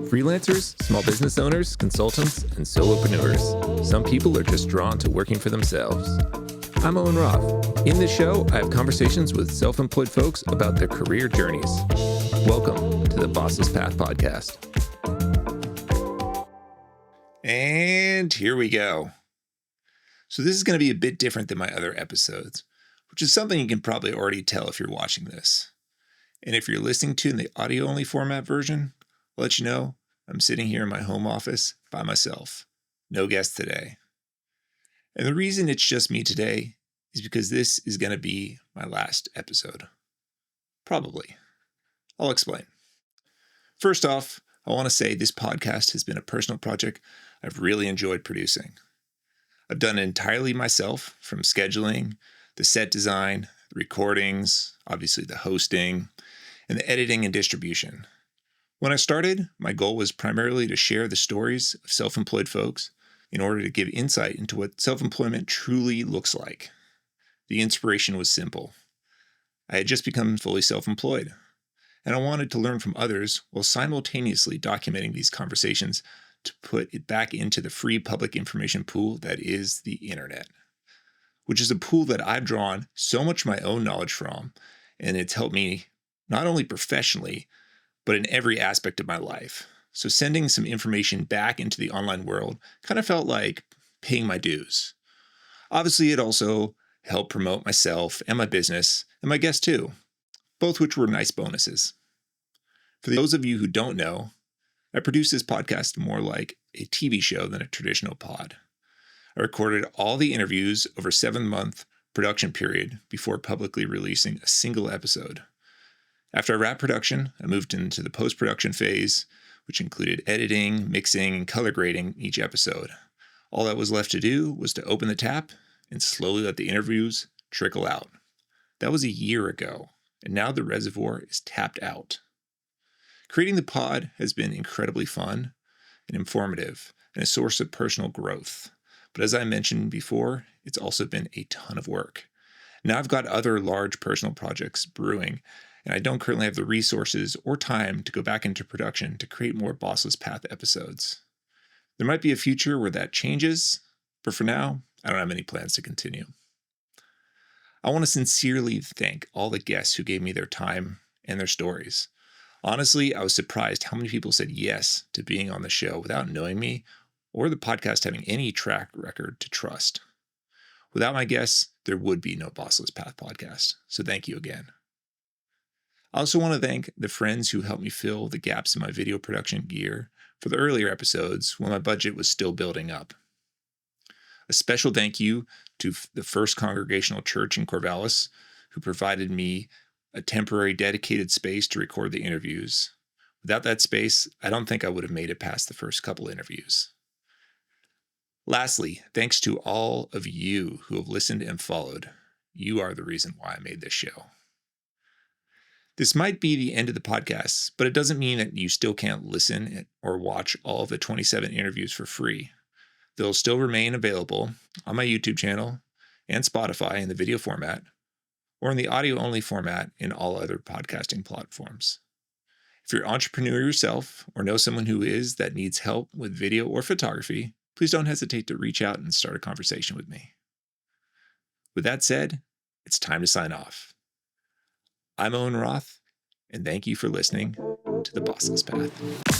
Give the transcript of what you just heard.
Freelancers, small business owners, consultants, and solopreneurs. Some people are just drawn to working for themselves. I'm Owen Roth. In this show, I have conversations with self-employed folks about their career journeys. Welcome to the Bossless Path podcast. And here we go. So this is going to be a bit different than my other episodes, which is something you can probably already tell if you're watching this. And if you're listening to in the audio-only format version, I'll let you know I'm sitting here in my home office by myself. No guests today. And the reason it's just me today is because this is going to be my last episode. Probably. I'll explain. First off, I want to say this podcast has been a personal project I've really enjoyed producing. I've done it entirely myself, from scheduling, the set design, the recordings, obviously the hosting, and the editing and distribution. When I started, my goal was primarily to share the stories of self-employed folks in order to give insight into what self-employment truly looks like. The inspiration was simple. I had just become fully self-employed, and I wanted to learn from others while simultaneously documenting these conversations to put it back into the free public information pool that is the internet, which is a pool that I've drawn so much of my own knowledge from, and it's helped me not only professionally, but in every aspect of my life. So sending some information back into the online world kind of felt like paying my dues. Obviously, it also helped promote myself and my business, and my guests too, both which were nice bonuses. For those of you who don't know, I produce this podcast more like a TV show than a traditional pod. I recorded all the interviews over a 7-month production period before publicly releasing a single episode. After I wrapped production, I moved into the post-production phase, which included editing, mixing, and color grading each episode. All that was left to do was to open the tap and slowly let the interviews trickle out. That was a year ago, and now the reservoir is tapped out. Creating the pod has been incredibly fun and informative and a source of personal growth. But as I mentioned before, it's also been a ton of work. Now I've got other large personal projects brewing, and I don't currently have the resources or time to go back into production to create more Bossless Path episodes. There might be a future where that changes, but for now, I don't have any plans to continue. I want to sincerely thank all the guests who gave me their time and their stories. Honestly, I was surprised how many people said yes to being on the show without knowing me or the podcast having any track record to trust. Without my guests, there would be no Bossless Path podcast, so thank you again. I also want to thank the friends who helped me fill the gaps in my video production gear for the earlier episodes when my budget was still building up. A special thank you to the First Congregational Church in Corvallis, who provided me a temporary dedicated space to record the interviews. Without that space, I don't think I would have made it past the first couple interviews. Lastly, thanks to all of you who have listened and followed. You are the reason why I made this show. This might be the end of the podcast, but it doesn't mean that you still can't listen or watch all of the 27 interviews for free. They'll still remain available on my YouTube channel and Spotify in the video format, or in the audio-only format in all other podcasting platforms. If you're an entrepreneur yourself or know someone who is that needs help with video or photography, please don't hesitate to reach out and start a conversation with me. With that said, it's time to sign off. I'm Owen Roth, and thank you for listening to the Bossless Path.